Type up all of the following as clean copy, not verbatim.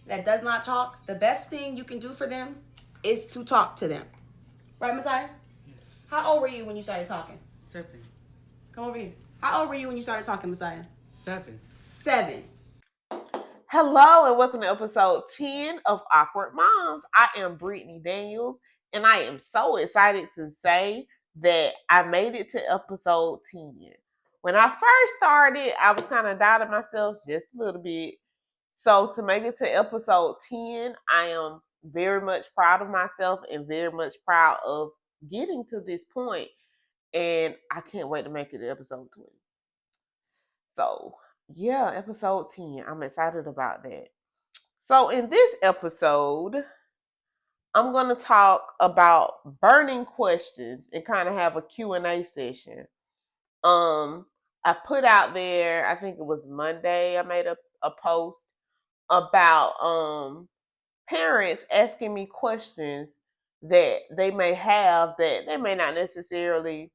that does not talk, the best thing you can do for them is to talk to them. Right, Messiah? Yes. How old were you when you started talking? 7. Come over here. How old were you when you started talking, Messiah? 7. 7. Hello and welcome to episode 10 of Awkward Moms. I am Brittany Daniels and I am so excited to say that I made it to episode 10. When I first started, I was kind of doubting myself just a little bit. So to make it to episode 10, I am very much proud of myself and very much proud of getting to this point. And I can't wait to make it to episode 20. So, yeah, episode 10. I'm excited about that. So, in this episode, I'm going to talk about burning questions and kind of have a Q&A session. Um, I put out there, I think it was Monday, I made a post about parents asking me questions that they may have that they may not necessarily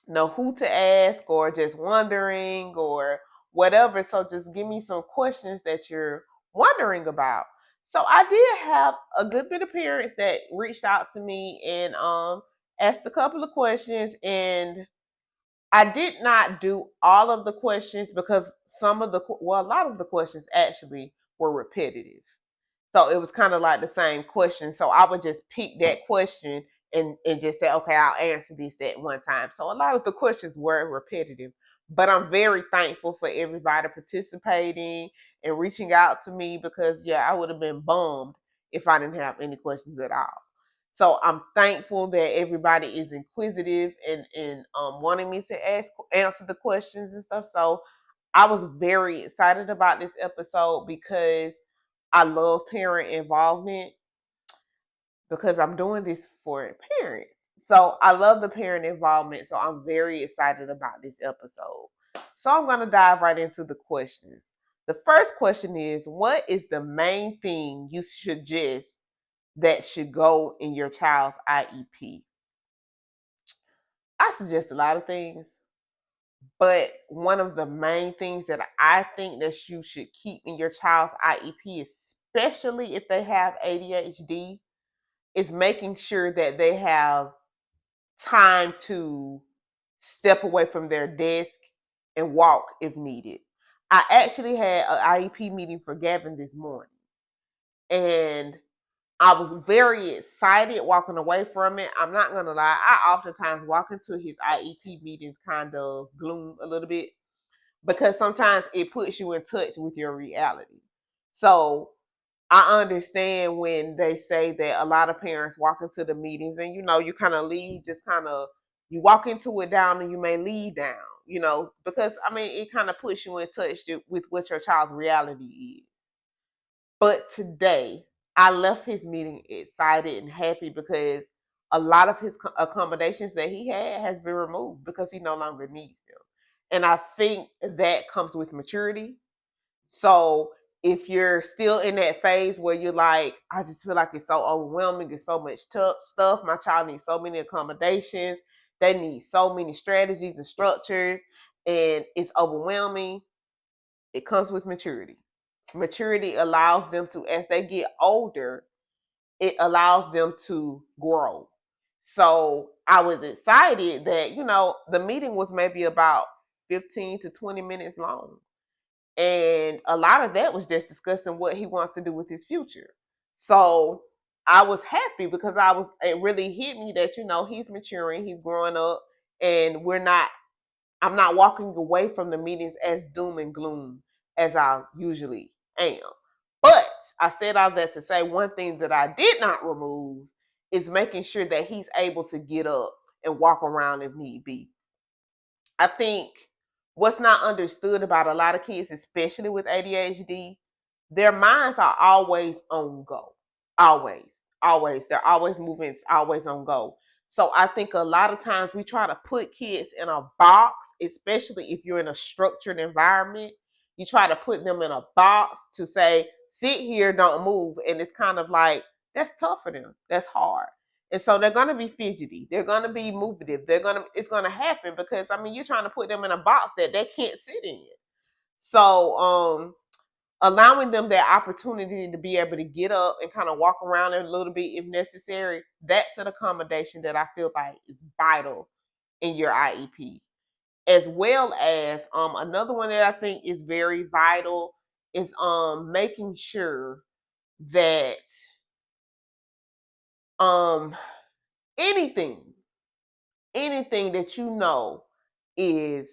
know who to ask or just wondering or whatever. So just give me some questions that you're wondering about. So I did have a good bit of parents that reached out to me and asked a couple of questions, and I did not do all of the questions because a lot of the questions actually were repetitive. So it was kind of like the same question. So I would just pick that question and just say, okay, I'll answer this that one time. So a lot of the questions were repetitive, but I'm very thankful for everybody participating and reaching out to me because, yeah, I would have been bummed if I didn't have any questions at all. So I'm thankful that everybody is inquisitive and wanting me to answer the questions and stuff. So I was very excited about this episode because I love parent involvement because I'm doing this for parents. So I love the parent involvement. So I'm very excited about this episode. So I'm going to dive right into the questions. The first question is, what is the main thing you suggest that should go in your child's IEP? I suggest a lot of things, but one of the main things that I think that you should keep in your child's IEP, especially if they have ADHD, is making sure that they have time to step away from their desk and walk if needed. I actually had an IEP meeting for Gavin this morning, and I was very excited walking away from it. I'm not gonna lie, I oftentimes walk into his IEP meetings kind of gloom a little bit because sometimes it puts you in touch with your reality. So I understand when they say that a lot of parents walk into the meetings and you kind of leave, just kind of you walk into it down and you may leave down, because I mean it kind of puts you in touch with what your child's reality is. But today, I left his meeting excited and happy because a lot of his accommodations that he had has been removed because he no longer needs them. And I think that comes with maturity. So if you're still in that phase where you're like, I just feel like it's so overwhelming, it's so much stuff, my child needs so many accommodations, they need so many strategies and structures, and it's overwhelming, it comes with maturity. Maturity allows them to, as they get older, it allows them to grow. So I was excited that, the meeting was maybe about 15 to 20 minutes long. And a lot of that was just discussing what he wants to do with his future. So I was happy because it really hit me that, he's maturing, he's growing up, and I'm not walking away from the meetings as doom and gloom as I usually am. But I said all that to say one thing that I did not remove is making sure that he's able to get up and walk around if need be. I think what's not understood about a lot of kids, especially with ADHD, their minds are always on go. Always. Always. They're always moving, it's always on go. So I think a lot of times we try to put kids in a box, especially if you're in a structured environment. You try to put them in a box to say, sit here, don't move. And it's kind of like, that's tough for them. That's hard. And so they're gonna be fidgety. They're gonna be movative. It's gonna happen because I mean you're trying to put them in a box that they can't sit in. So allowing them that opportunity to be able to get up and kind of walk around a little bit if necessary, that's an accommodation that I feel like is vital in your IEP. As well as another one that I think is very vital is making sure that anything that you know is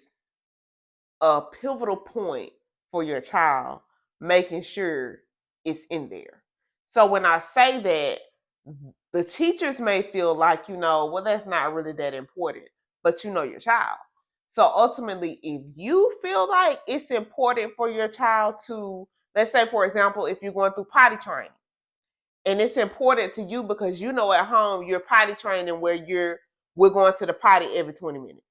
a pivotal point for your child, making sure it's in there. So when I say that, the teachers may feel like, well, that's not really that important, but you know your child. So ultimately, if you feel like it's important for your child to, let's say, for example, if you're going through potty training, and it's important to you because you know at home you're potty training where we're going to the potty every 20 minutes.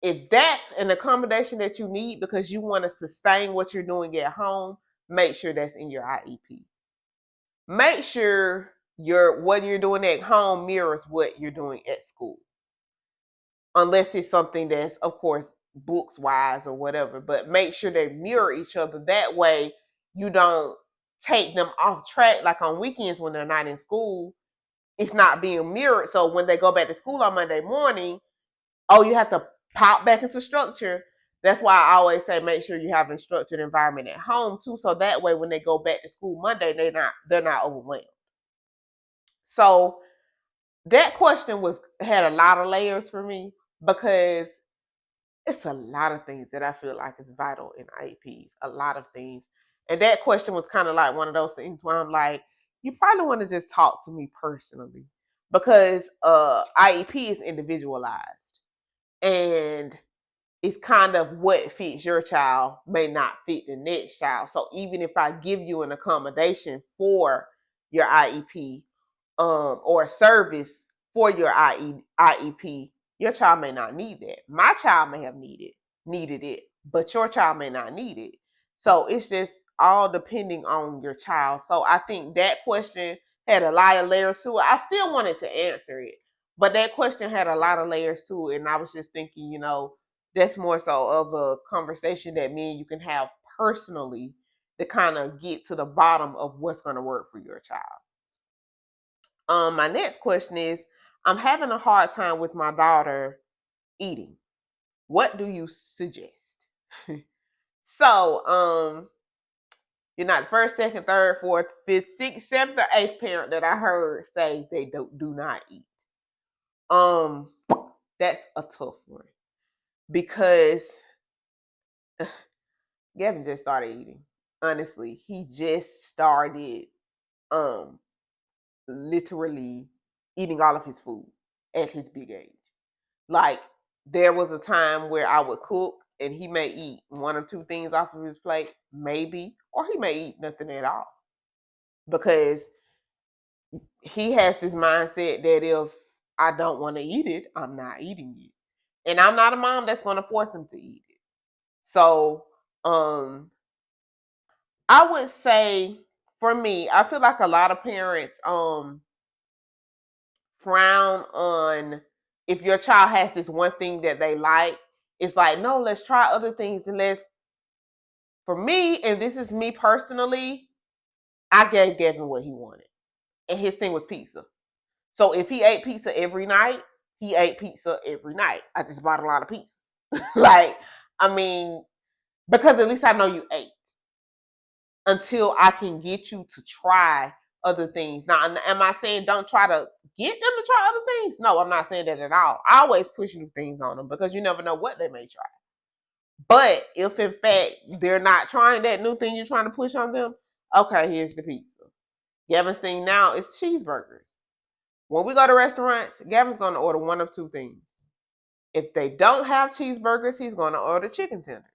If that's an accommodation that you need because you want to sustain what you're doing at home, make sure that's in your IEP. Make sure what you're doing at home mirrors what you're doing at school. Unless it's something that's, of course, books wise or whatever, but make sure they mirror each other. That way you don't take them off track. Like on weekends when they're not in school, it's not being mirrored. So when they go back to school on Monday morning, you have to pop back into structure. That's why I always say make sure you have a structured environment at home too, so that way when they go back to school Monday, they're not overwhelmed. So that question had a lot of layers for me because it's a lot of things that I feel like is vital in IEPs, a lot of things. And that question was kind of like one of those things where I'm like, you probably want to just talk to me personally because IEP is individualized and it's kind of what fits your child may not fit the next child. So even if I give you an accommodation for your IEP or a service for your IEP, your child may not need that. My child may have needed it, but your child may not need it. So it's just all depending on your child. So I think that question had a lot of layers to it. I still wanted to answer it, but that question had a lot of layers to it. And I was just thinking, that's more so of a conversation that me and you can have personally to kind of get to the bottom of what's going to work for your child. My next question is, I'm having a hard time with my daughter eating. What do you suggest? So, you're not the first, second, third, fourth, fifth, sixth, seventh, or eighth parent that I heard say they do not eat. That's a tough one because Gavin just started eating. Honestly, he just started literally eating all of his food at his big age. Like there was a time where I would cook and he may eat one or two things off of his plate, maybe, or he may eat nothing at all. Because he has this mindset that if I don't want to eat it, I'm not eating it. And I'm not a mom that's going to force him to eat it. So, I would say for me, I feel like a lot of parents frown on if your child has this one thing that they like. It's like, no, let's try other things and for me, and this is me personally, I gave Gavin what he wanted. And his thing was pizza. So if he ate pizza every night, he ate pizza every night. I just bought a lot of pizzas. Like, I mean, because at least I know you ate. Until I can get you to try other things. Now, am I saying don't try to get them to try other things? No, I'm not saying that at all. I always push new things on them because you never know what they may try. But if in fact they're not trying that new thing you're trying to push on them, okay, here's the pizza. Gavin's thing now is cheeseburgers. When we go to restaurants, Gavin's going to order one of two things. If they don't have cheeseburgers, he's going to order chicken tenders.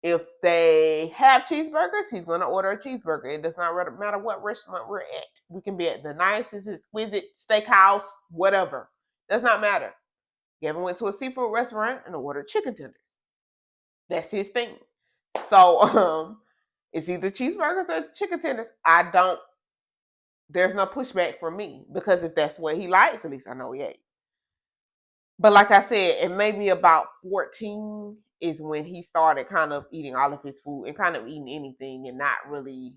If they have cheeseburgers, he's going to order a cheeseburger. It does not matter what restaurant we're at. We can be at the nicest, exquisite steakhouse, whatever. Does not matter. Gavin went to a seafood restaurant and ordered chicken tenders. That's his thing. So, it's either cheeseburgers or chicken tenders. There's no pushback from me because if that's what he likes, at least I know he ate. But like I said, it may be about 14 is when he started kind of eating all of his food and kind of eating anything and not really,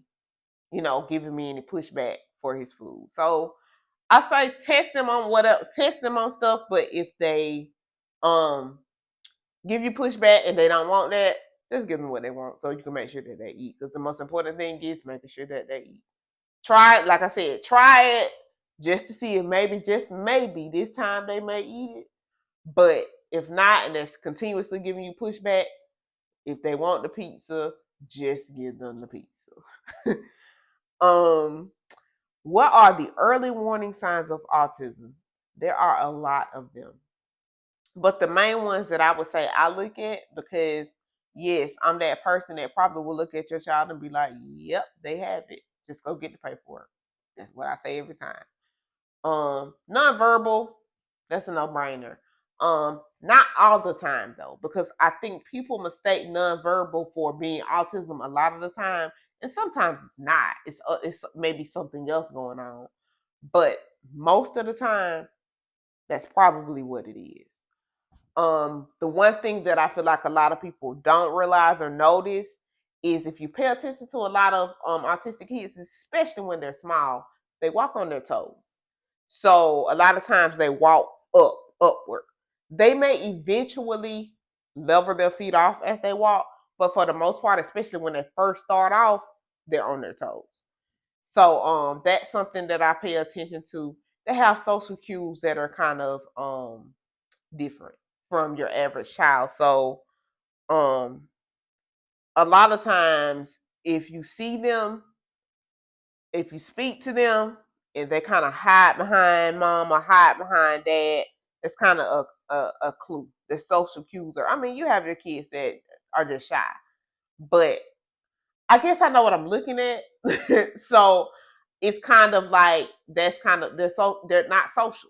giving me any pushback for his food. So I say test them on test them on stuff, but if they um give you pushback and they don't want that, just give them what they want so you can make sure that they eat. Because the most important thing is making sure that they eat. Try it, like I said, try it just to see if maybe, just maybe, this time they may eat it. But if not, and it's continuously giving you pushback, if they want the pizza, just give them the pizza. What are the early warning signs of autism? There are a lot of them. But the main ones that I would say I look at, because yes, I'm that person that probably will look at your child and be like, yep, they have it. Just go get the paperwork. That's what I say every time. Nonverbal, that's a no-brainer. Not all the time though, because I think people mistake nonverbal for being autism a lot of the time, and sometimes it's not. It's maybe something else going on, but most of the time, that's probably what it is. The one thing that I feel like a lot of people don't realize or notice is if you pay attention to a lot of autistic kids, especially when they're small, they walk on their toes. So a lot of times they walk upward. They may eventually level their feet off as they walk, but for the most part, especially when they first start off, they're on their toes. So that's something that I pay attention to. They have social cues that are kind of different from your average child. So a lot of times if you see them, if you speak to them and they kind of hide behind mom or hide behind dad, it's kind of a clue. The social cues are, I mean, you have your kids that are just shy, but I guess I know what I'm looking at. So it's kind of like, that's kind of, they're not social.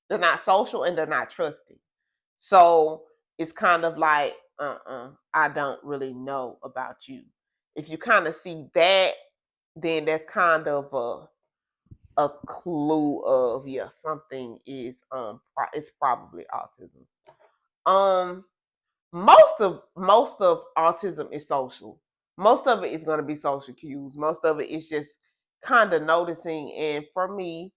They're not social and they're not trusting. So it's kind of like, I don't really know about you. If you kind of see that, then that's kind of a clue of, yeah, something is it's probably autism. Um most of autism is social. Most of it is going to be social cues. Most of it is just kind of noticing. And for me,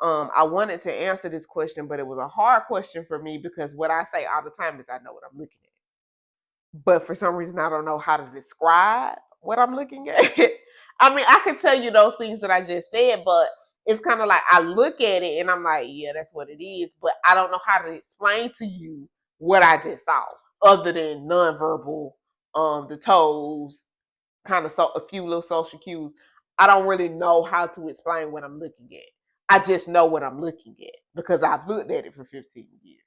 I wanted to answer this question, but it was a hard question for me because what I say all the time is I know what I'm looking at. But for some reason, I don't know how to describe what I'm looking at. I mean, I can tell you those things that I just said, but it's kind of like I look at it and I'm like, yeah, that's what it is. But I don't know how to explain to you what I just saw, other than nonverbal, the toes, kind of a few little social cues. I don't really know how to explain what I'm looking at. I just know what I'm looking at because I've looked at it for 15 years.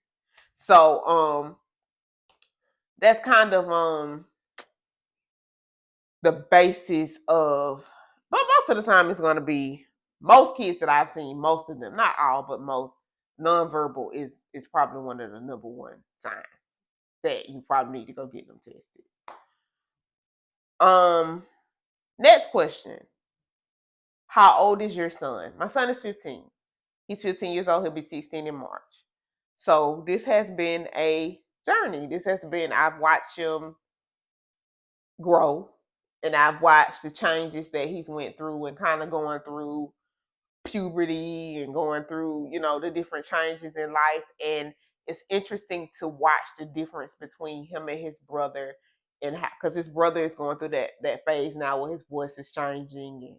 So that's kind of the basis of, but most of the time it's going to be, most kids that I've seen, most of them, not all, but most, nonverbal is probably one of the number one signs that you probably need to go get them tested. Next question. How old is your son? My son is 15. He's 15 years old. He'll be 16 in March. So this has been a journey. I've watched him grow, and I've watched the changes that he's went through and kind of going through puberty and going through, the different changes in life. And it's interesting to watch the difference between him and his brother, and because his brother is going through that phase now where his voice is changing and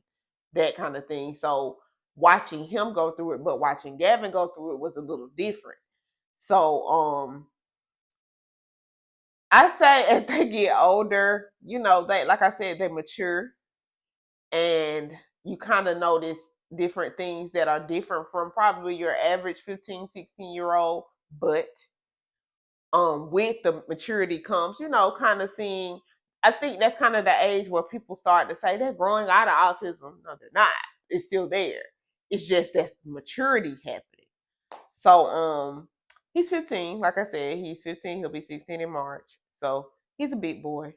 that kind of thing. So watching him go through it, but watching Gavin go through it was a little different. So I say as they get older, they, like I said, they mature, and you kind of notice different things that are different from probably your average 15, 16-year-old. But with the maturity comes, kind of seeing, I think that's kind of the age where people start to say they're growing out of autism. No, they're not. It's still there. It's just that maturity happening. So he's 15. Like I said, he's 15. He'll be 16 in March. So he's a big boy.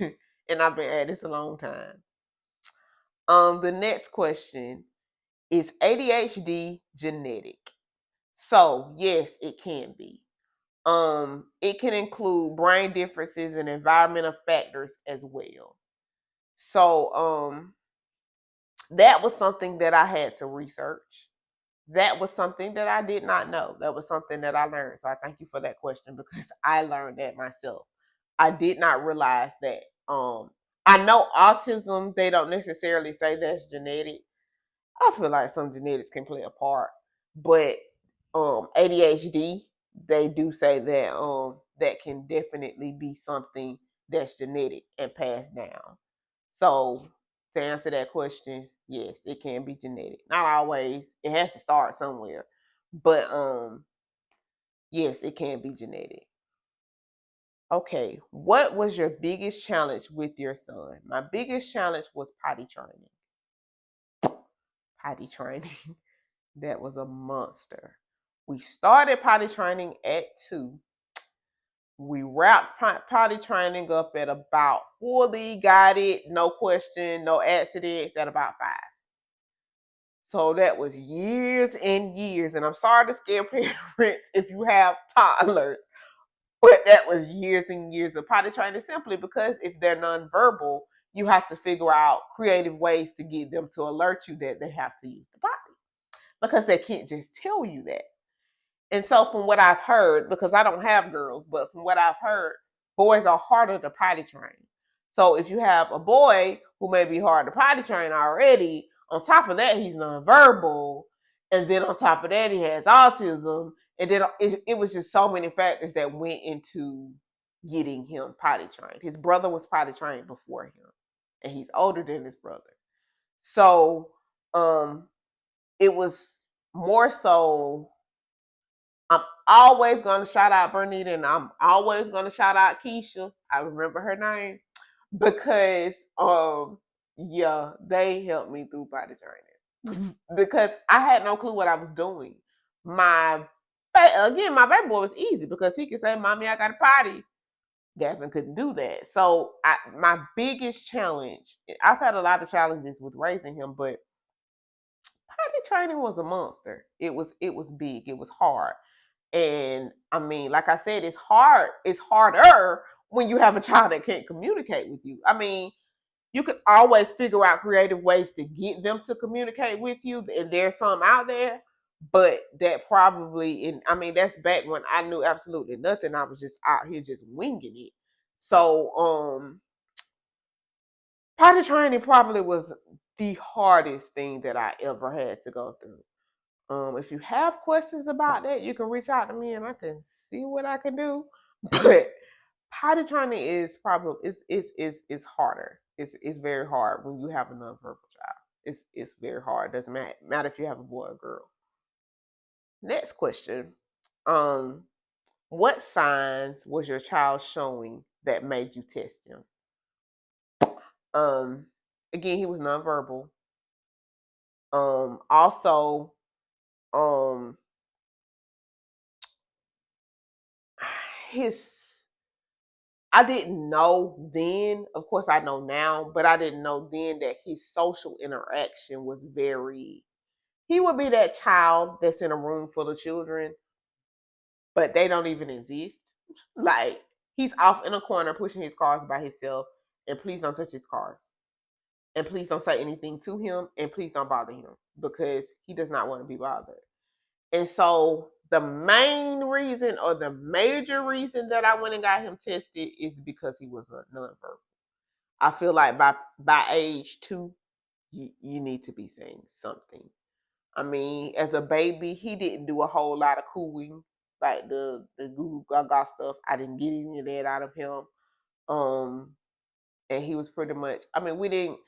And I've been at this a long time. The next question is ADHD genetic? So yes, it can be. It can include brain differences and environmental factors as well. So that was something that I had to research. That was something that I did not know. That was something that I learned. So I thank you for that question because I learned that myself. I did not realize that. I know autism, they don't necessarily say that's genetic. I feel like some genetics can play a part, but ADHD, they do say that that can definitely be something that's genetic and passed down. So to answer that question, yes, it can be genetic. Not always. It has to start somewhere. But yes, it can be genetic. Okay, what was your biggest challenge with your son? My biggest challenge was potty training. Potty training. That was a monster. We started potty training at 2. We wrapped potty training up at about fully got it, no question, no accidents at about 5. So that was years and years. And I'm sorry to scare parents if you have toddlers, but that was years and years of potty training simply because if they're nonverbal, you have to figure out creative ways to get them to alert you that they have to use the potty because they can't just tell you that. And so, from what I've heard, because I don't have girls, but from what I've heard, boys are harder to potty train. So, if you have a boy who may be hard to potty train already, on top of that, he's nonverbal. And then on top of that, he has autism. And then it was just so many factors that went into getting him potty trained. His brother was potty trained before him, and he's older than his brother. So, it was more so I'm always gonna shout out Bernita and I'm always gonna shout out Keisha. I remember her name because yeah, they helped me through body training because I had no clue what I was doing. My my baby boy was easy because he could say, "Mommy, I got a potty." Gavin couldn't do that. So my biggest challenge, I've had a lot of challenges with raising him, but potty training was a monster. It was big. It was hard. And I mean, like I said, it's hard. It's harder when you have a child that can't communicate with you. I mean, you could always figure out creative ways to get them to communicate with you, and there's some out there. But that probably, and I mean, that's back when I knew absolutely nothing. I was just out here just winging it. So, potty training probably was the hardest thing that I ever had to go through. If you have questions about that, you can reach out to me and I can see what I can do. But potty training is probably it's harder. It's very hard when you have a nonverbal child. It's very hard. Doesn't matter if you have a boy or girl. Next question. Um, what signs was your child showing that made you test him? Um, again, he was nonverbal. Also, um, his I didn't know then, of course I know now, but I didn't know then that his social interaction was very he would be that child that's in a room full of children, but they don't even exist. Like he's off in a corner pushing his cars by himself, and please don't touch his cars. And please don't say anything to him, and please don't bother him because he does not want to be bothered. And so the main reason or the major reason that I went and got him tested is because he was a nonverbal. I feel like by age 2, you need to be saying something. I mean, as a baby, he didn't do a whole lot of cooing, like the goo gaga stuff. I didn't get any of that out of him. And he was pretty much. I mean, we didn't.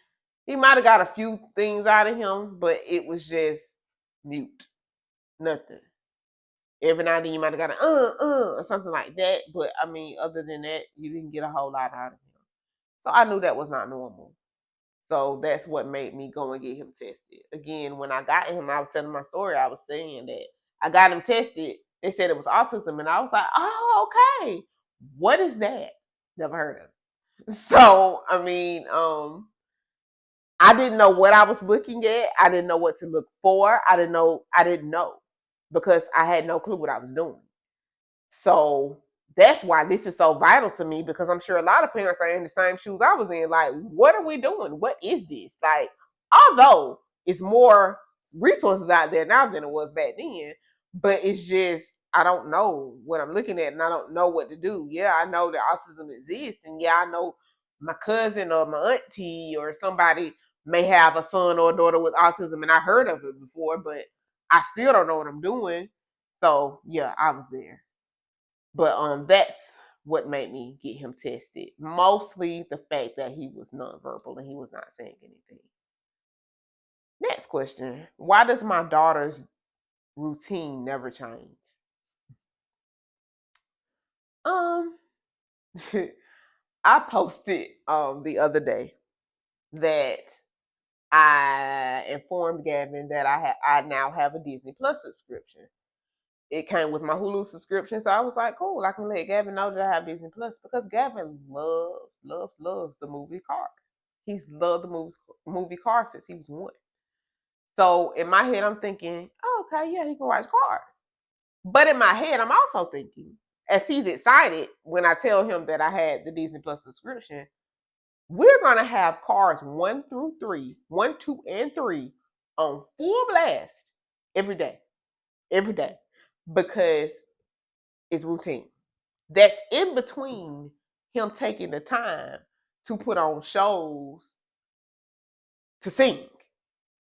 He might have got a few things out of him, but it was just mute, nothing. Every now and then you might have got an or something like that, but I mean, other than that, you didn't get a whole lot out of him. So I knew that was not normal. So that's what made me go and get him tested. Again, when I got him, I was telling my story. I was saying that I got him tested. They said it was autism, and I was like, "Oh, okay. What is that? Never heard of." So I mean, I didn't know what I was looking at. I didn't know what to look for. I didn't know because I had no clue what I was doing. So that's why this is so vital to me, because I'm sure a lot of parents are in the same shoes I was in. Like, what are we doing? What is this? Like, although it's more resources out there now than it was back then, but it's just, I don't know what I'm looking at and I don't know what to do. Yeah, I know that autism exists, and yeah, I know my cousin or my auntie or somebody may have a son or a daughter with autism, and I heard of it before, but I still don't know what I'm doing. So yeah, I was there. But that's what made me get him tested. Mostly the fact that he was nonverbal and he was not saying anything. Next question. Why does my daughter's routine never change? Um I posted the other day that I informed Gavin that I now have a Disney Plus subscription. It came with my Hulu subscription, so I was like, cool, I can let Gavin know that I have Disney Plus, because Gavin loves the movie Cars. He's loved the movie Cars since he was one. So in my head, I'm thinking, oh, okay, yeah, he can watch Cars. But in my head, I'm also thinking, as he's excited when I tell him that I had the Disney Plus subscription, we're gonna have Cars 1 through 3, 1, 2, and 3 on full blast every day, because it's routine. That's in between him taking the time to put on shows to sing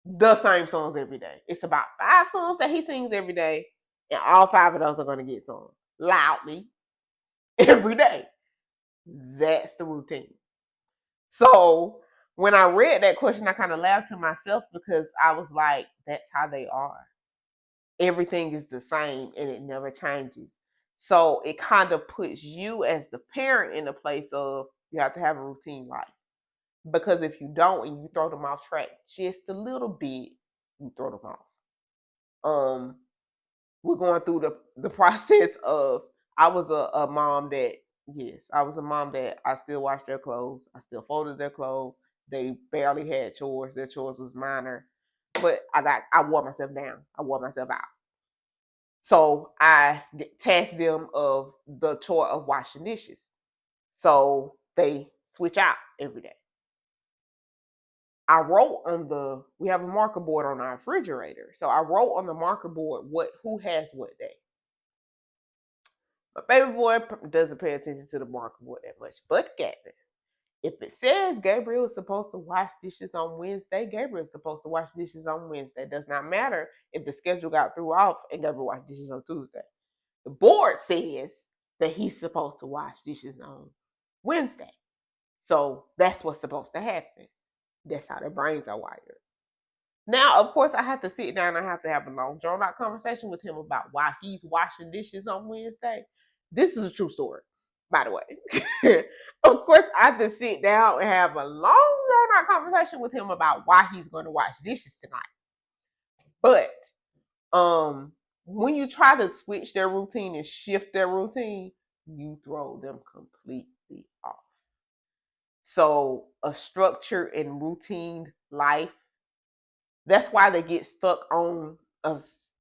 the same songs every day. It's about 5 songs that he sings every day, and all 5 of those are going to get sung loudly every day. That's the routine. So when I read that question, I kind of laughed to myself, because I was like, that's how they are. Everything is the same and it never changes. So it kind of puts you as the parent in a place of, you have to have a routine life. Because if you don't and you throw them off track just a little bit, you throw them off. We're going through the process of, I was a mom that, yes, I was a mom that I still washed their clothes. I still folded their clothes. They barely had chores. Their chores was minor. But I wore myself down. I wore myself out. So I tasked them of the chore of washing dishes. So they switch out every day. I wrote on we have a marker board on our refrigerator. So I wrote on the marker board who has what day. My baby boy doesn't pay attention to the marker board that much, but Gavin. If it says Gabriel is supposed to wash dishes on Wednesday, Gabriel is supposed to wash dishes on Wednesday. It does not matter if the schedule got threw off and Gabriel washed dishes on Tuesday. The board says that he's supposed to wash dishes on Wednesday. So that's what's supposed to happen. That's how their brains are wired. Now, of course, I have to sit down and I have to have a long, drawn out conversation with him about why he's washing dishes on Wednesday. This is a true story, by the way. Of course, I have to sit down and have a long, drawn out conversation with him about why he's going to wash dishes tonight. But when you try to switch their routine and shift their routine, you throw them completely off. So a structured and routine life, that's why they get stuck on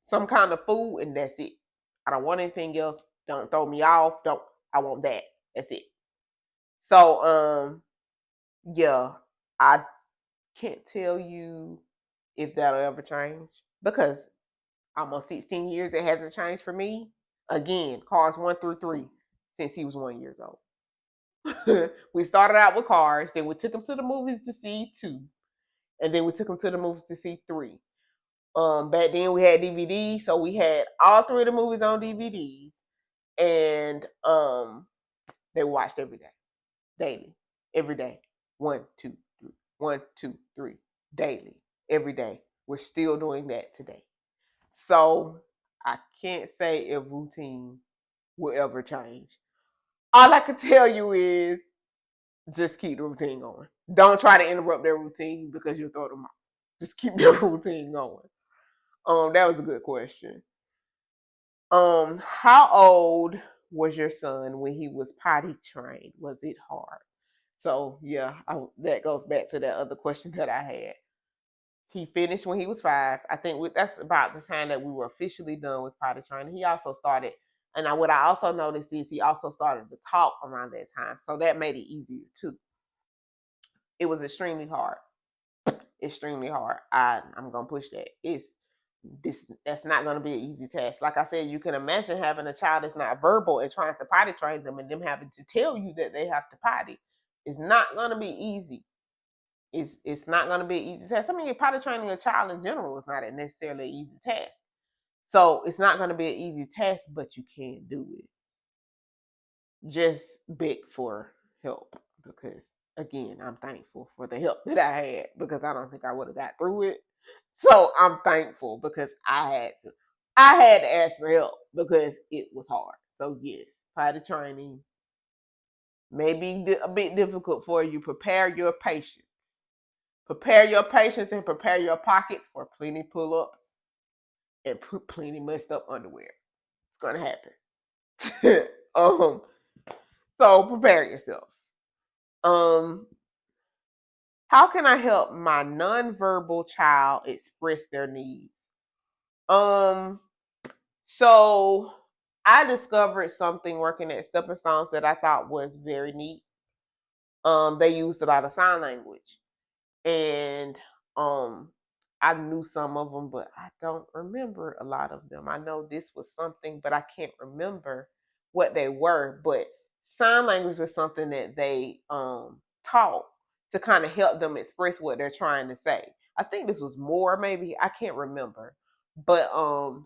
some kind of food, and that's it. I don't want anything else. Don't throw me off. I want that. That's it. So yeah, I can't tell you if that'll ever change, because almost 16 years it hasn't changed for me. Again, Cars 1 through 3 since he was 1 year old. We started out with Cars, then we took him to the movies to see 2, and then we took him to the movies to see 3. Back then we had DVDs, so we had all 3 of the movies on DVDs, and they watched every day, daily, every day. 1, 2, 3, 1, 2, 3, daily, every day. We're still doing that today. So I can't say if routine will ever change. All I can tell you is just keep the routine going. Don't try to interrupt their routine because you'll throw them off. Just keep their routine going. That was a good question. How old was your son when he was potty trained? Was it hard? So yeah, that goes back to that other question that I had. He finished when he was 5. I think that's about the time that we were officially done with potty training. He also started And what I also noticed is he also started to talk around that time. So that made it easier too. It was extremely hard. Extremely hard. I'm gonna push that. That's not gonna be an easy task. Like I said, you can imagine having a child that's not verbal and trying to potty train them and them having to tell you that they have to potty. It's not gonna be easy. It's not gonna be an easy task. I mean, potty training a child in general is not necessarily an easy task. So it's not gonna be an easy task, but you can do it. Just beg for help because again, I'm thankful for the help that I had because I don't think I would have got through it. So I'm thankful because I had to. I had to ask for help because it was hard. So yes, potty training may be a bit difficult for you. Prepare your patience. Prepare your patience and prepare your pockets for plenty pull-ups and plenty messed up underwear. It's gonna happen. So prepare yourself. How can I help my nonverbal child express their needs? So I discovered something working at Stepping Stones that I thought was very neat. They used a lot of sign language, and I knew some of them, but I don't remember a lot of them. I know this was something, but I can't remember what they were. But sign language was something that they taught to kind of help them express what they're trying to say. I think this was more, maybe I can't remember, but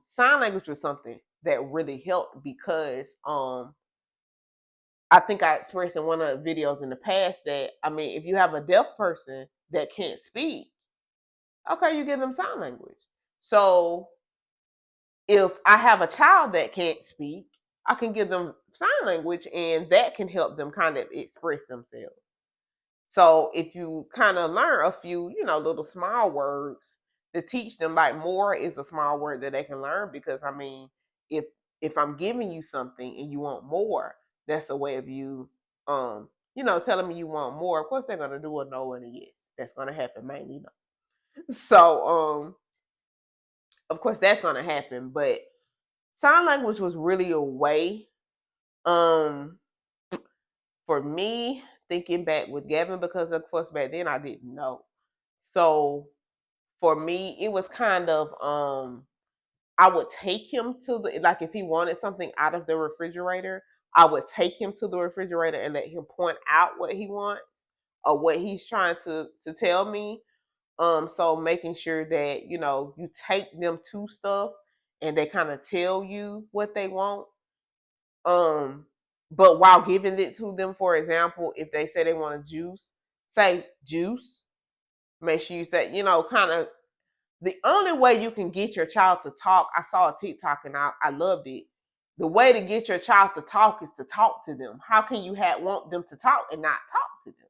sign language was something that really helped because I think I expressed in one of the videos in the past that I mean, if you have a deaf person that can't speak, okay, you give them sign language. So if I have a child that can't speak, I can give them sign language and that can help them kind of express themselves. So if you kind of learn a few, little small words to teach them, like more is a small word that they can learn because I mean, if I'm giving you something and you want more, that's a way of you telling me you want more. Of course they're gonna do a no and a yes. That's gonna happen mainly no. So of course that's gonna happen, but sign language was really a way for me thinking back with Gavin because of course back then I didn't know. So for me, it was kind of I would take him to the like if he wanted something out of the refrigerator, I would take him to the refrigerator and let him point out what he wants or what he's trying to tell me. So making sure that, you take them to stuff and they kind of tell you what they want. But while giving it to them, for example, if they say they want a juice, say juice. Make sure you say, kind of the only way you can get your child to talk, I saw a TikTok and I loved it. The way to get your child to talk is to talk to them. How can you want them to talk and not talk to them?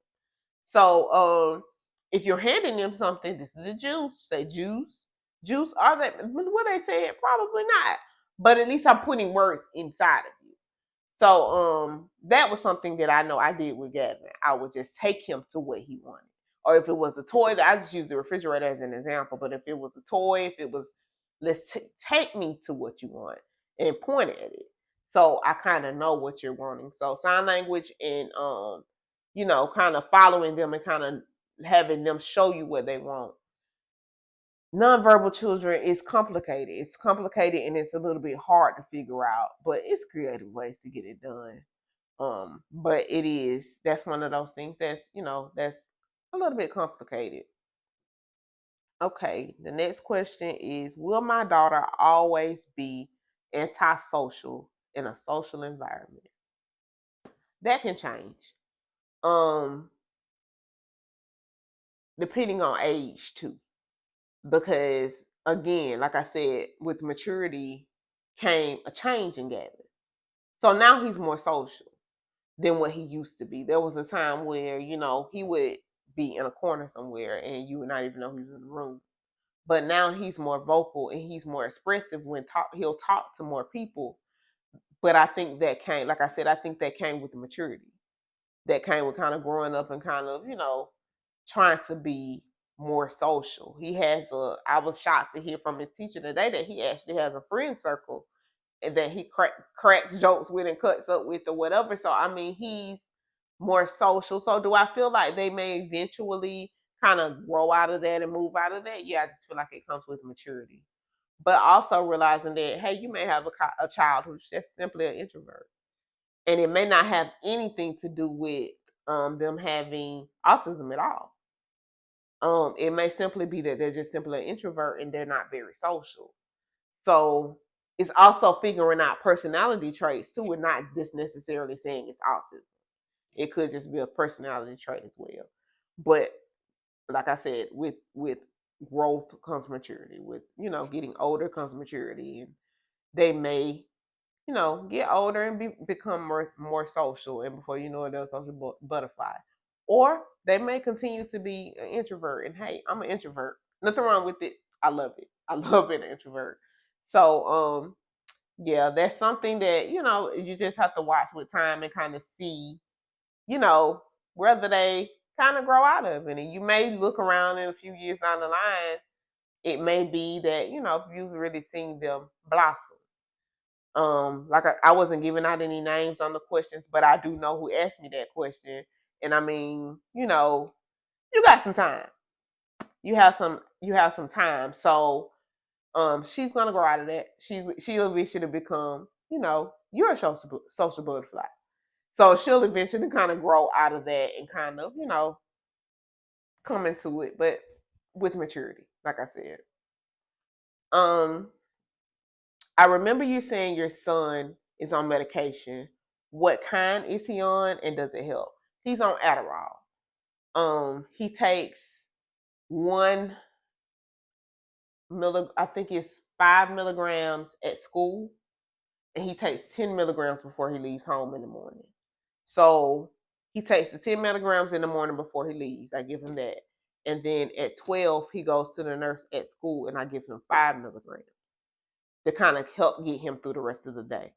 So if you're handing them something, this is a juice. Say juice. Juice, are they what they say? Probably not. But at least I'm putting words inside of you. So that was something that I know I did with Gavin. I would just take him to what he wanted. Or if it was a toy, I just use the refrigerator as an example. But if it was a toy, if it was, take me to what you want and point at it. So I kind of know what you're wanting. So sign language and kind of following them and kind of having them show you what they want. Nonverbal children is complicated. It's complicated and it's a little bit hard to figure out, but it's creative ways to get it done. But that's one of those things that's a little bit complicated. Okay, the next question is, will my daughter always be antisocial in a social environment? That can change. Um, Depending on age too. Because again, like I said, with maturity came a change in Gavin. So now he's more social than what he used to be. There was a time where, he would be in a corner somewhere and you would not even know he was in the room. But now he's more vocal and he's more expressive he'll talk to more people. But I think that came, like I said, I think that came with the maturity. That came with kind of growing up and kind of, trying to be more social. I was shocked to hear from his teacher today that he actually has a friend circle and that he cracks jokes with and cuts up with or whatever. So I mean, he's more social. So do I feel like they may eventually kind of grow out of that and move out of that? Yeah, I just feel like it comes with maturity. But also realizing that, hey, you may have a child who's just simply an introvert. And it may not have anything to do with them having autism at all. It may simply be that they're just simply an introvert and they're not very social. So it's also figuring out personality traits too, and not just necessarily saying it's autism. It could just be a personality trait as well. But like I said, with growth comes maturity. With getting older comes maturity, and they may get older and become more social, and before you know it, they'll social butterfly. Or they may continue to be an introvert, and hey, I'm an introvert. Nothing wrong with it. I love it. I love being an introvert. So, yeah, that's something that you just have to watch with time and kind of see, whether they kind of grow out of it. And you may look around in a few years down the line, it may be that if you've really seen them blossom. Like I wasn't giving out any names on the questions, but I do know who asked me that question. And I mean, you got some time. You have some time. So she's gonna grow out of that. She'll eventually become, you're a social butterfly. So she'll eventually kind of grow out of that and kind of, come into it, but with maturity, like I said. I remember you saying your son is on medication. What kind is he on, and does it help? He's on Adderall. He takes one I think it's 5 milligrams at school, and he takes 10 milligrams before he leaves home in the morning. So he takes the 10 milligrams in the morning before he leaves. I give him that. And then at 12, he goes to the nurse at school, and I give him 5 milligrams to kind of help get him through the rest of the day.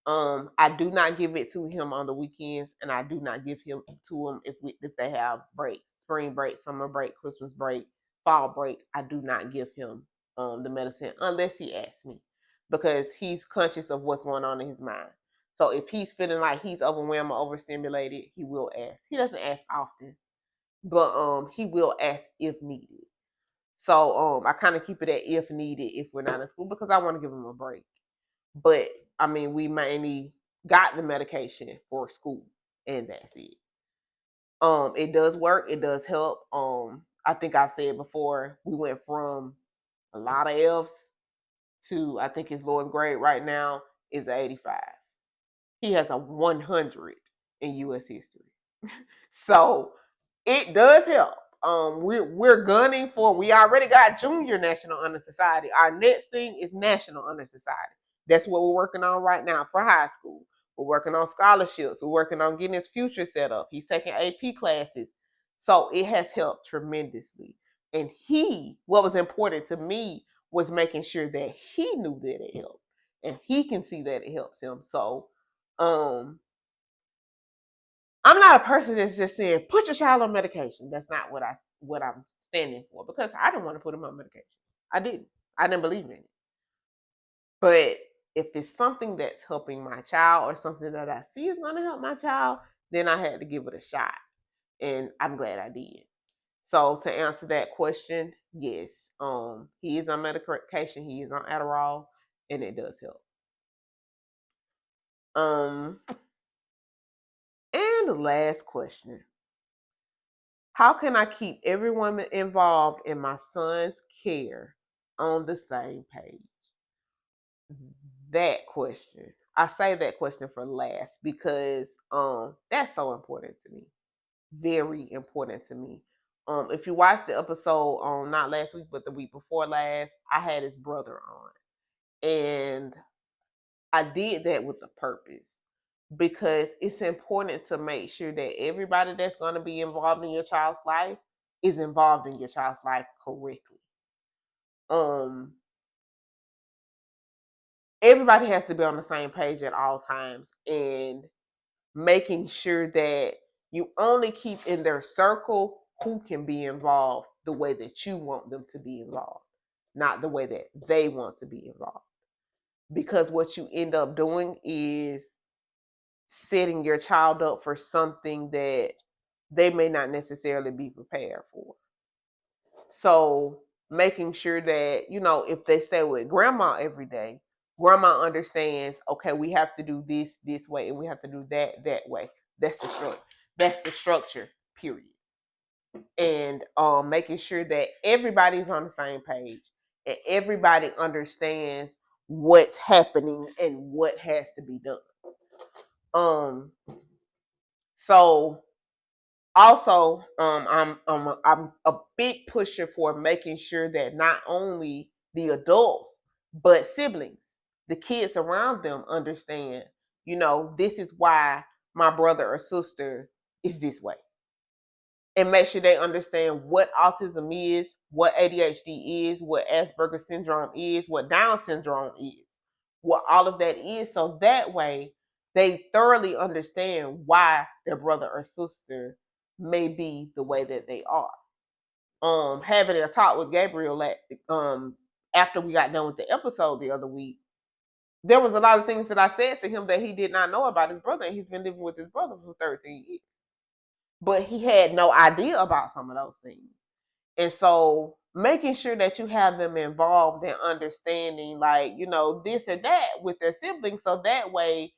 I do not give it to him on the weekends, and I do not give him to him if they have breaks, spring break, summer break, Christmas break, fall break. I do not give him the medicine unless he asks me, because he's conscious of what's going on in his mind. So if he's feeling like he's overwhelmed or overstimulated, he will ask. He doesn't ask often, but he will ask if needed. So I kind of keep it at if needed if we're not in school, because I want to give him a break. But I mean, we mainly got the medication for school, and that's it. It does work. It does help. I think I've said before, we went from a lot of F's to, I think his lowest grade right now is 85. He has a 100 in U.S. history. So it does help. We're gunning for. We already got Junior National Honor Society. Our next thing is National Honor Society. That's what we're working on right now for high school. We're working on scholarships. We're working on getting his future set up. He's taking AP classes. So it has helped tremendously. And what was important to me was making sure that he knew that it helped. And he can see that it helps him. So I'm not a person that's just saying put your child on medication. That's not what I'm standing for, because I didn't want to put him on medication. I didn't believe in it. But if it's something that's helping my child or something that I see is going to help my child, then I had to give it a shot, and I'm glad I did. So to answer that question, yes, he is on medication. He is on Adderall, and it does help. And the last question: how can I keep everyone involved in my son's care on the same page? That question. I say that question for last because that's so important to me. Very important to me. If you watched the episode on not last week but the week before last, I had his brother on. And I did that with a purpose, because it's important to make sure that everybody that's going to be involved in your child's life is involved in your child's life correctly. Everybody has to be on the same page at all times, and making sure that you only keep in their circle who can be involved the way that you want them to be involved, not the way that they want to be involved. because what you end up doing is setting your child up for something that they may not necessarily be prepared for. So making sure that, if they stay with grandma every day, grandma understands, okay, we have to do this way and we have to do that way. That's the structure. That's the structure, period. And making sure that everybody's on the same page and everybody understands what's happening and what has to be done. So also, I'm a big pusher for making sure that not only the adults but siblings, the kids around them, understand. This is why my brother or sister is this way, and make sure they understand what autism is, what ADHD is, what Asperger's syndrome is, what Down syndrome is, what all of that is, so that way they thoroughly understand why their brother or sister may be the way that they are. Having a talk with Gabriel after we got done with the episode the other week, there was a lot of things that I said to him that he did not know about his brother, and he's been living with his brother for 13 years. But he had no idea about some of those things. And so making sure that you have them involved in understanding, like, this or that with their siblings, so that way,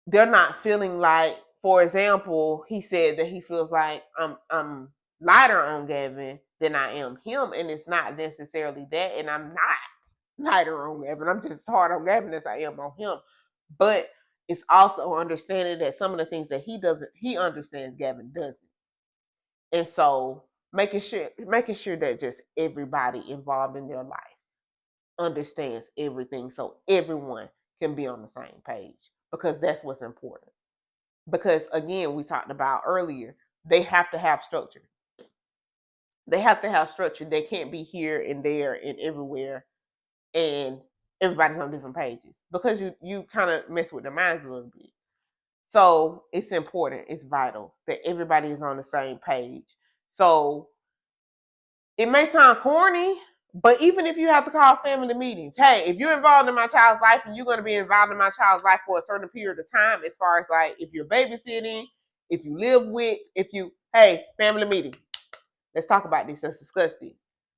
they're not feeling like, for example, he said that he feels like I'm lighter on Gavin than I am him, and it's not necessarily that, and I'm not lighter on Gavin. I'm just as hard on Gavin as I am on him. But it's also understanding that some of the things that he understands Gavin doesn't. And so making sure that just everybody involved in their life understands everything, so everyone can be on the same page, because that's what's important. Because again, we talked about earlier, they have to have structure. They have to have structure. They can't be here and there and everywhere and everybody's on different pages, because you kind of mess with their minds a little bit. So it's important, it's vital that everybody is on the same page. So it may sound corny, but even if you have to call family meetings, hey, if you're involved in my child's life and you're going to be involved in my child's life for a certain period of time, as far as like if you're babysitting, if you live with, hey, family meeting, let's talk about this, let's discuss this.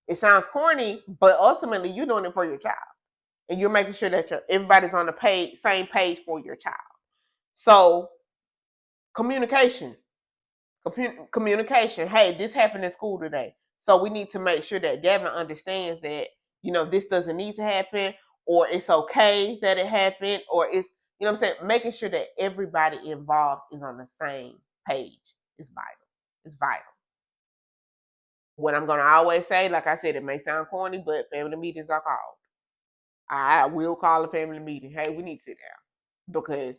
It sounds corny, but ultimately you're doing it for your child, and you're making sure that everybody's on the same page for your child. So communication. Communication. Hey, this happened in school today. So we need to make sure that Gavin understands that, this doesn't need to happen, or it's okay that it happened, or it's, what I'm saying, making sure that everybody involved is on the same page is vital. It's vital. What I'm going to always say, like I said, it may sound corny, but family meetings are called. I will call a family meeting. Hey, we need to sit down. Because,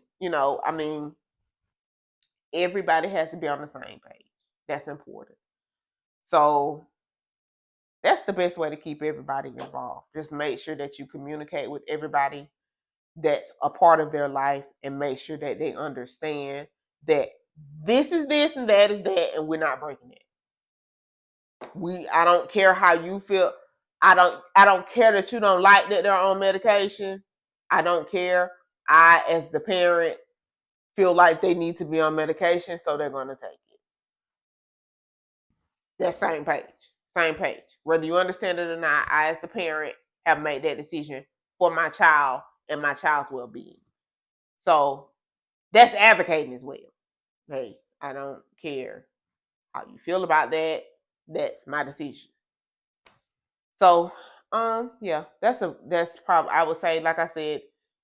everybody has to be on the same page. That's important. So that's the best way to keep everybody involved. Just make sure that you communicate with everybody that's a part of their life, and make sure that they understand that this is this and that is that, and we're not breaking it. I don't care how you feel. I don't care that you don't like that they're on medication. I don't care. I, as the parent, feel like they need to be on medication, so they're going to take it. That same page. Whether you understand it or not, I, as the parent, have made that decision for my child and my child's well-being. So that's advocating as well. Hey, I don't care how you feel about that. That's my decision. So, yeah, that's probably, I would say, like I said,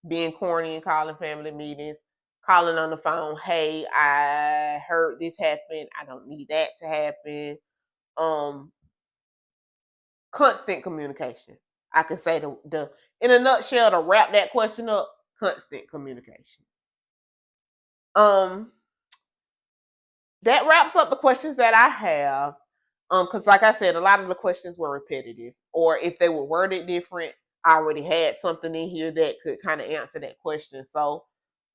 being corny and calling family meetings, calling on the phone. Hey, I heard this happen. I don't need that to happen. Constant communication. I can say the in a nutshell, to wrap that question up, constant communication. That wraps up the questions that I have. Because like I said, a lot of the questions were repetitive, or if they were worded different, I already had something in here that could kind of answer that question. So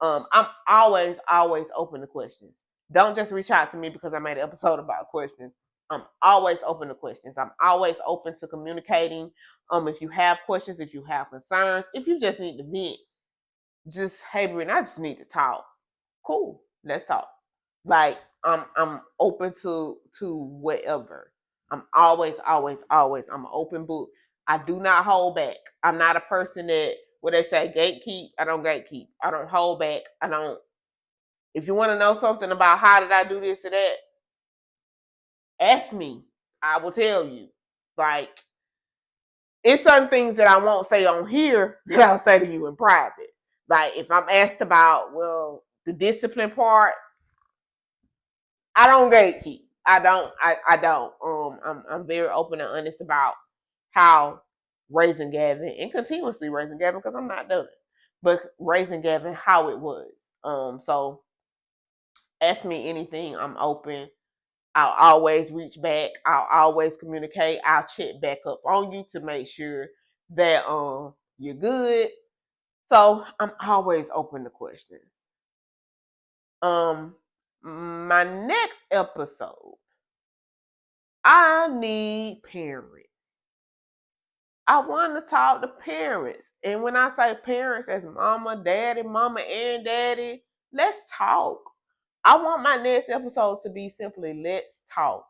I'm always open to questions. Don't just reach out to me because I made an episode about questions. I'm always open to questions. I'm always open to communicating. If you have questions, if you have concerns, if you just need to vent, just hey, Brittany, I just need to talk. Cool, let's talk. Like I'm open to whatever. I'm always, always, always. I'm an open book. I do not hold back. I'm not a person that where they say gatekeep. I don't gatekeep. I don't hold back. I don't. If you want to know something about how did I do this or that, ask me. I will tell you. Like it's certain things that I won't say on here that I'll say to you in private. Like if I'm asked about, well, the discipline part, I don't gatekeep. I don't. I'm very open and honest about how raising Gavin and continuously raising Gavin because I'm not done. But raising Gavin, how it was. So ask me anything. I'm open. I'll always reach back. I'll always communicate. I'll check back up on you to make sure that you're good. So I'm always open to questions. My next episode, I need parents. I want to talk to parents. And when I say parents, as mama, and daddy, let's talk. I want my next episode to be simply let's talk.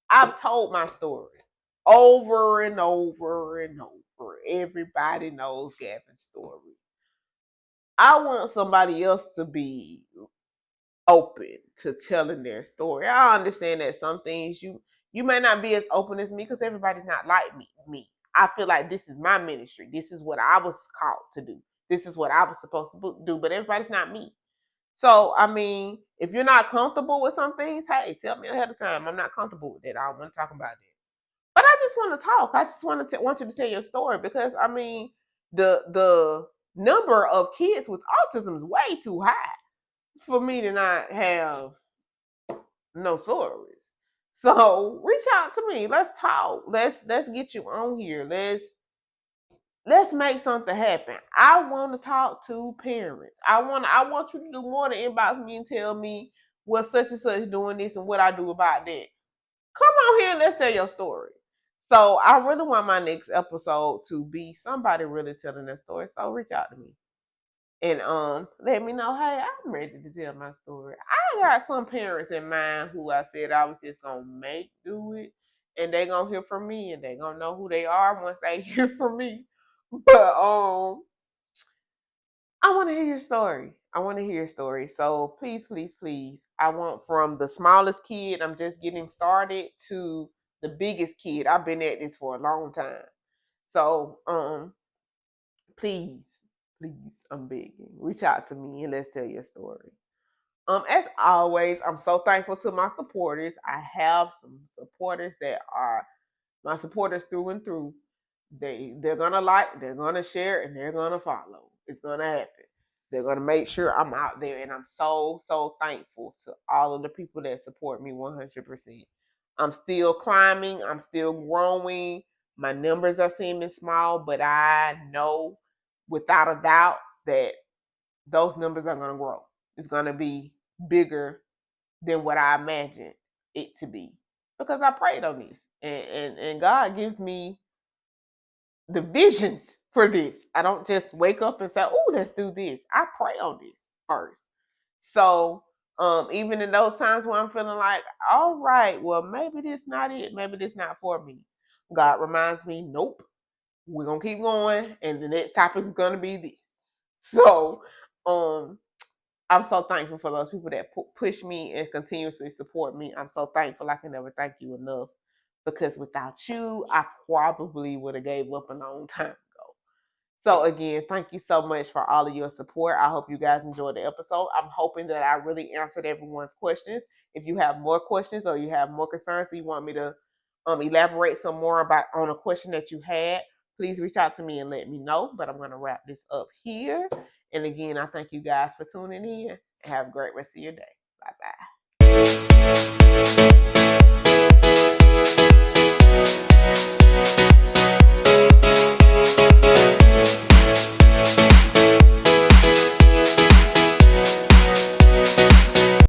I've told my story over and over and over. Everybody knows Gavin's story. I want somebody else to be open to telling their story. I understand that some things you may not be as open as me because everybody's not like me. I feel like this is my ministry. This is what I was called to do. This is what I was supposed to do, but everybody's not me. So, I mean, if you're not comfortable with some things, hey, tell me ahead of time. I'm not comfortable with that. I don't want to talk about that. But I just want to talk. I just want you to tell your story because I mean, the number of kids with autism is way too high for me to not have no stories. So reach out to me. Let's talk. Let's get you on here. Let's make something happen. I want to talk to parents. I want you to do more than inbox me and tell me what such and such doing this and what I do about that. Come on here and let's tell your story. So I really want my next episode to be somebody really telling their story. So reach out to me. And let me know, hey, I'm ready to tell my story. I got some parents in mind who I said I was just gonna make do it, and they gonna hear from me, and they gonna know who they are once they hear from me. But I want to hear your story. I want to hear your story. So please, please, please. I want from the smallest kid, I'm just getting started, to the biggest kid. I've been at this for a long time. So please, please, I'm begging. Reach out to me and let's tell your story. As always, I'm so thankful to my supporters. I have some supporters that are my supporters through and through. They're gonna like, they're gonna share, and they're gonna follow. It's gonna happen. They're gonna make sure I'm out there, and I'm so thankful to all of the people that support me 100%. I'm still climbing. I'm still growing. My numbers are seeming small, but I know without a doubt that those numbers are gonna grow. It's gonna be bigger than what I imagined it to be because I prayed on this, and God gives me the visions for this. I don't just wake up and say, "Oh, let's do this." I pray on this first. So, even in those times where I'm feeling like, "All right, well, maybe this not it. Maybe this not for me," God reminds me, "Nope, we're gonna keep going, and the next topic is gonna be this." So, I'm so thankful for those people that push me and continuously support me. I'm so thankful. I can never thank you enough because without you, I probably would have gave up a long time ago. So again, thank you so much for all of your support. I hope you guys enjoyed the episode. I'm hoping that I really answered everyone's questions. If you have more questions or you have more concerns, or you want me to elaborate some more about on a question that you had, please reach out to me and let me know. But I'm going to wrap this up here. And again, I thank you guys for tuning in. Have a great rest of your day. Bye bye.